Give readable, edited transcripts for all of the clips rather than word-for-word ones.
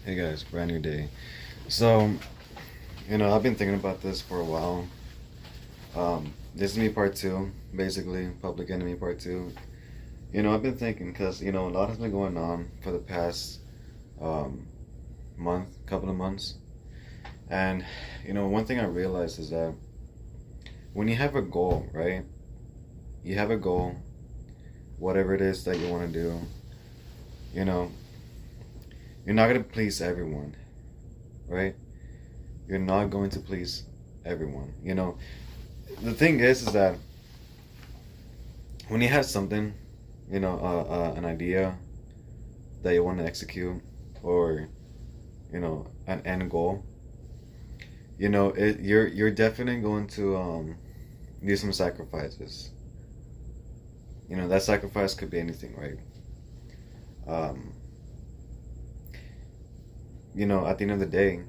Hey guys, brand new day. So, I've been thinking about this for a while. This is me part two, basically, Public Enemy part two. I've been thinking because, a lot has been going on for the past um, couple of months. And, one thing I realized is that when you have a goal, right? You have a goal, whatever it is that you want to do, you know, you're not going to please everyone, right? You're not going to please everyone. The thing is that when you have something, an idea that you want to execute, or an end goal, you're definitely going to do some sacrifices. That sacrifice could be anything, right? Um, at the end of the day,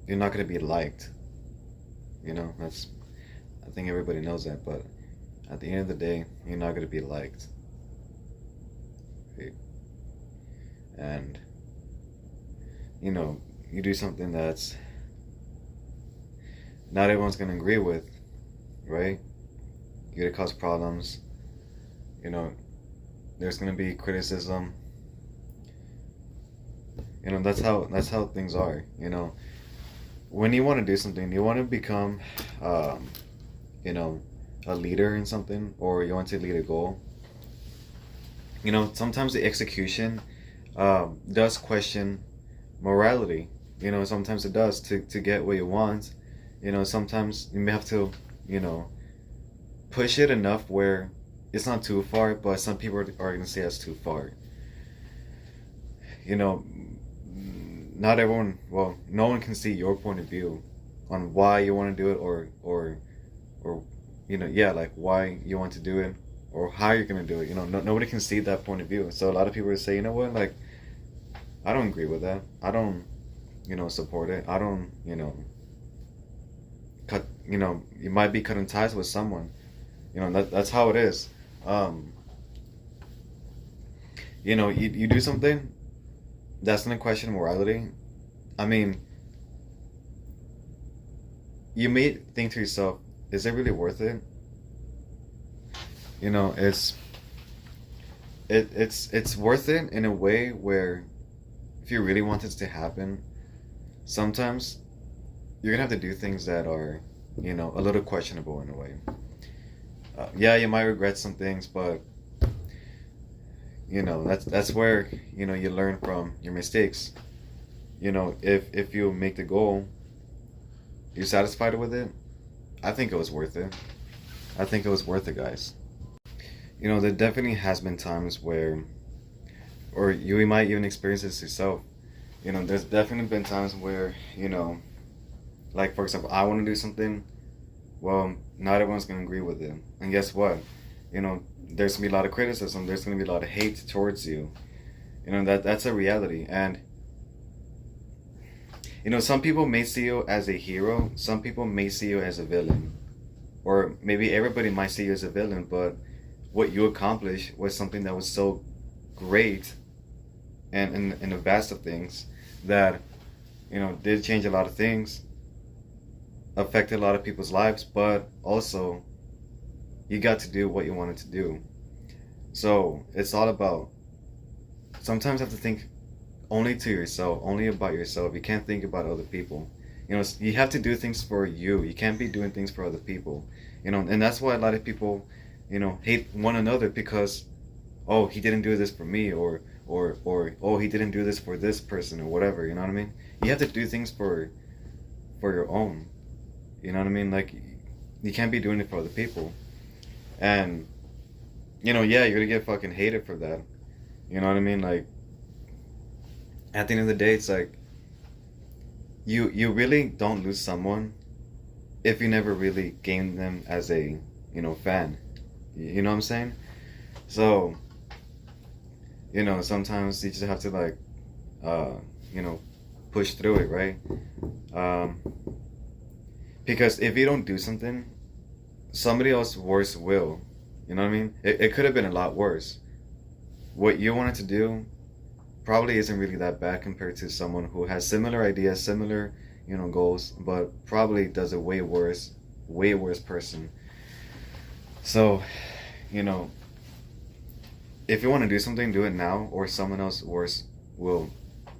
you're not going to be liked. That's, I think everybody knows that, but at the end of the day, you're not going to be liked. Right? And, you do something that's not everyone's going to agree with, right? You're going to cause problems. There's going to be criticism. That's how things are. When you want to do something, you want to become, you know, a leader in something, or you want to lead a goal. Sometimes the execution does question morality. Sometimes it does to get what you want. Sometimes you may have to, you know, push it enough where it's not too far, but some people are going to say that's too far. You know, not everyone, well, no one can see your point of view on why you want to do it, or yeah, like why you want to do it, or how you're gonna do it. Nobody can see that point of view. So a lot of people would say, like, I don't agree with that. I don't, support it. I don't, cut. You might be cutting ties with someone. That's how it is. You do something that's gonna question morality. I mean, you may think to yourself, is it really worth it? It's it's worth it in a way where if you really want this to happen, sometimes you're gonna have to do things that are, a little questionable in a way. Yeah, you might regret some things, but that's where you learn from your mistakes. If you make the goal, you're satisfied with it. I think it was worth it. I think it was worth it, guys. There definitely has been times where, or you might even experience this yourself. There's definitely been times where, like for example, I want to do something. Well, not everyone's gonna agree with it, and guess what? There's gonna be a lot of criticism. There's gonna be a lot of hate towards you. That's a reality, and some people may see you as a hero. Some people may see you as a villain, or maybe everybody might see you as a villain, but what you accomplished was something that was so great and in the vast of things that did change a lot of things, affected a lot of people's lives, but also you got to do what you wanted to do. So it's all about, sometimes you have to think only to yourself, only about yourself. You can't think about other people. You have to do things for you. You can't be doing things for other people. And that's why a lot of people hate one another, because, oh, he didn't do this for me, or oh, he didn't do this for this person, or whatever. You know what I mean? You have to do things for your own. You know what I mean? Like, you can't be doing it for other people. And yeah, you're gonna get fucking hated for that. You know what I mean? Like, at the end of the day, it's like you really don't lose someone if you never really gain them as a fan. You know what I'm saying? So sometimes you just have to, like, uh push through it, right? um because if you don't do something, somebody else worse will. You know what I mean? It could have been a lot worse. What you wanted to do, probably isn't really that bad compared to someone who has similar ideas, similar, goals, but probably does a way worse person. So, you know, if you want to do something, do it now, or someone else worse will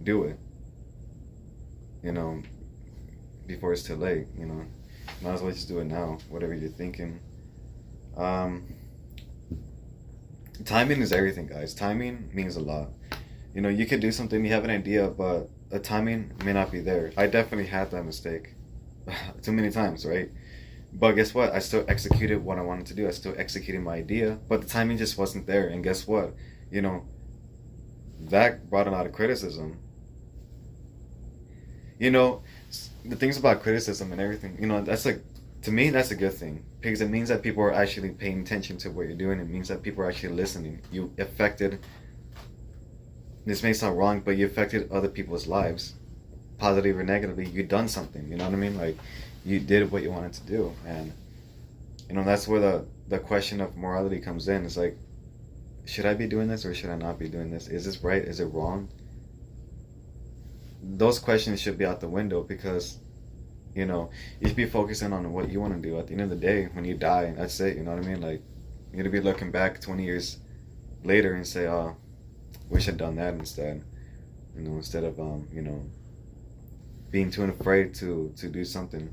do it, you know, before it's too late, Might as well just do it now, whatever you're thinking. Um, Timing is everything, guys. Timing means a lot. You could do something, you have an idea, but the timing may not be there. I definitely had that mistake too many times, right? But guess what? I still executed what I wanted to do. I still executed my idea, but the timing just wasn't there. And guess what? You know, that brought a lot of criticism. You know, the things about criticism and everything, that's like, to me, that's a good thing because it means that people are actually paying attention to what you're doing. It means that people are actually listening. You affected, this may sound wrong, but you affected other people's lives, positively or negatively. You done something, you know what I mean? Like, you did what you wanted to do. And, that's where the question of morality comes in. It's like, should I be doing this or should I not be doing this? Is this right? Is it wrong? Those questions should be out the window because, you should be focusing on what you want to do. At the end of the day, when you die, that's it, you know what I mean? Like, you need to be looking back 20 years later and say, oh, wish I'd done that instead. Instead of, being too afraid to do something.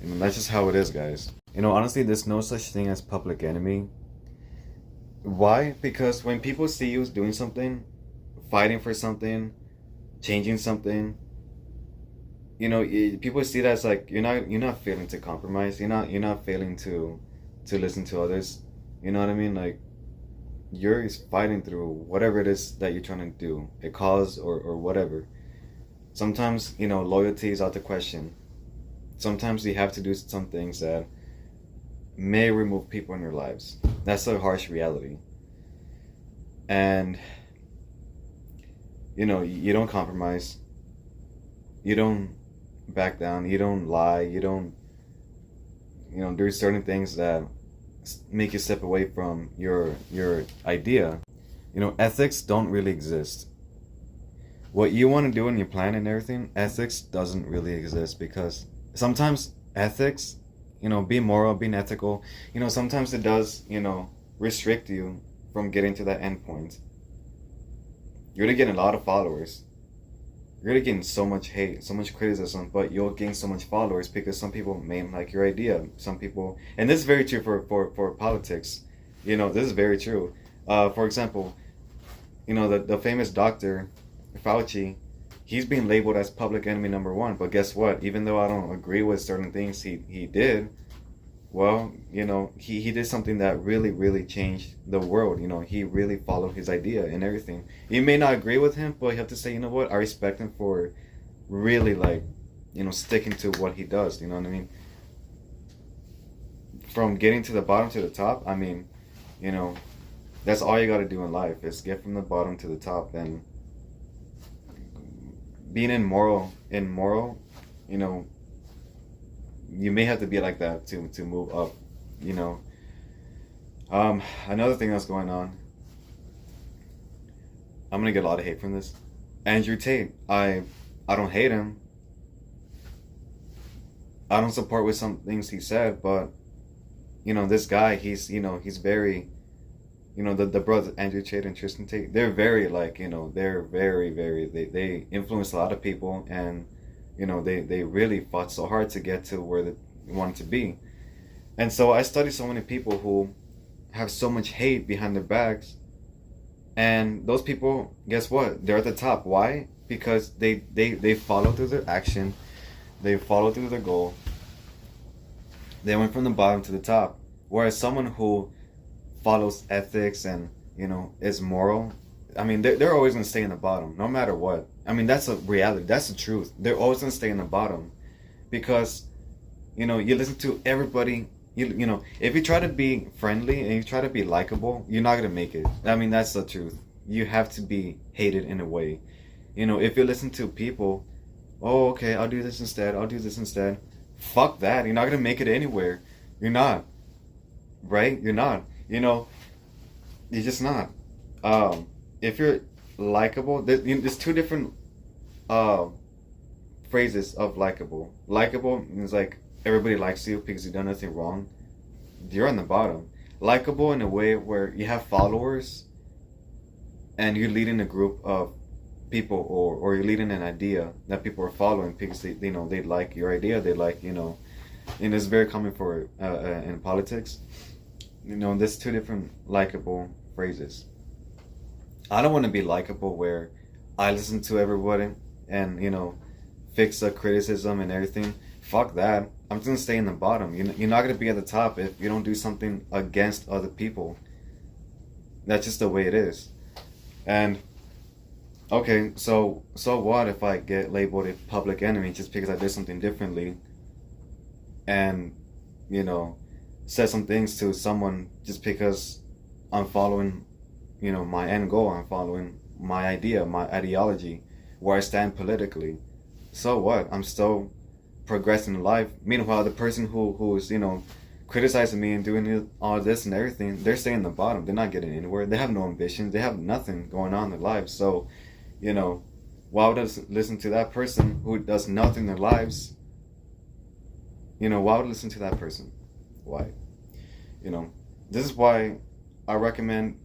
That's just how it is, guys. Honestly, there's no such thing as public enemy. Why? Because when people see you doing something, fighting for something, changing something, people see that as like you're not failing to compromise. You're not failing to listen to others. You know what I mean? Like, you're fighting through whatever it is that you're trying to do, a cause or whatever. Sometimes, loyalty is out the question. Sometimes you have to do some things that may remove people in your lives. That's a harsh reality. And, you don't compromise. You don't back down. You don't lie. You don't, there's certain things that make you step away from your idea. Ethics don't really exist. What you want to do in your plan and everything, ethics doesn't really exist because sometimes ethics, being moral, being ethical, sometimes it does, restrict you from getting to that end point. You're gonna get a lot of followers. You're gonna get so much hate, so much criticism, but you'll gain so much followers because some people may like your idea. Some people, and this is very true for politics. This is very true. For example, the famous doctor, Fauci, he's being labeled as public enemy number one. But guess what? Even though I don't agree with certain things he did, well, he did something that really, really changed the world. He really followed his idea and everything. You may not agree with him, but you have to say, you know what? I respect him for really, like, sticking to what he does. You know what I mean? From getting to the bottom to the top, I mean, that's all you got to do in life is get from the bottom to the top. And being immoral, you may have to be like that to move up. Another thing that's going on, I'm gonna get a lot of hate from this. Andrew Tate, I don't hate him. I don't support with some things he said, but this guy, he's very, the brothers Andrew Tate and Tristan Tate, they're very, like, they're very, very, they influence a lot of people. And they really fought so hard to get to where they wanted to be. And so I study so many people who have so much hate behind their backs. And those people, guess what? They're at the top. Why? Because they follow through their action. They follow through their goal. They went from the bottom to the top. Whereas someone who follows ethics and, is moral, I mean, they're always going to stay in the bottom, no matter what. I mean, that's a reality. That's the truth. They're always going to stay in the bottom because, you listen to everybody. If you try to be friendly and you try to be likable, you're not going to make it. I mean, that's the truth. You have to be hated in a way. If you listen to people, oh, okay, I'll do this instead. I'll do this instead. Fuck that. You're not going to make it anywhere. You're not. Right? You're not. You're just not. If you're likable. There's two different uh phrases of likable. Likable means like everybody likes you because you've done nothing wrong. You're on the bottom. Likable in a way where you have followers and you're leading a group of people, or you're leading an idea that people are following because they like your idea. They like, and it's very common for in politics. There's two different likable phrases. I don't want to be likable where I listen to everybody and fix the criticism and everything. Fuck that. I'm just gonna stay in the bottom. You're not gonna be at the top if you don't do something against other people. That's just the way it is. And okay, so what if I get labeled a public enemy just because I did something differently, and you know said some things to someone just because I'm following my end goal. I'm following my idea, my ideology, where I stand politically. So what? I'm still progressing in life. Meanwhile, the person who is criticizing me and doing all this and everything, they're staying in the bottom. They're not getting anywhere. They have no ambition. They have nothing going on in their lives. So, why would I listen to that person who does nothing in their lives? Why would I listen to that person? Why? This is why I recommend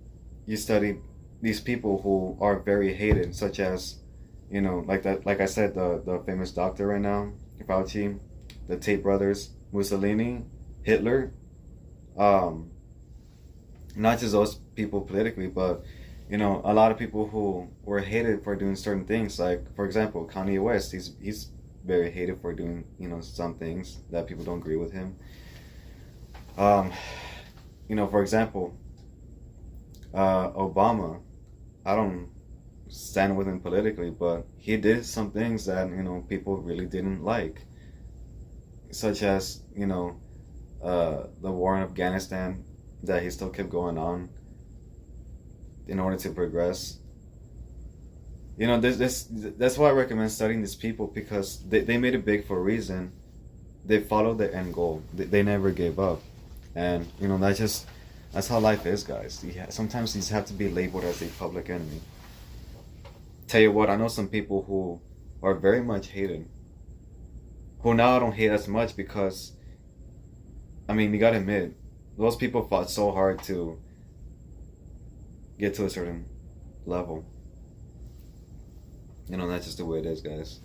you study these people who are very hated, such as, like I said, the famous doctor right now, Fauci, the Tate brothers, Mussolini, Hitler, not just those people politically, but a lot of people who were hated for doing certain things. Like, for example, Kanye West, he's very hated for doing some things that people don't agree with him. For example, Obama, I don't stand with him politically, but he did some things that people really didn't like, such as the war in Afghanistan that he still kept going on in order to progress. That's why I recommend studying these people, because they made it big for a reason. They followed their end goal. They never gave up, and that's how life is, guys. Sometimes you just have to be labeled as a public enemy. Tell you what, I know some people who are very much hated, who now I don't hate as much, because you gotta admit, those people fought so hard to get to a certain level. That's just the way it is, guys.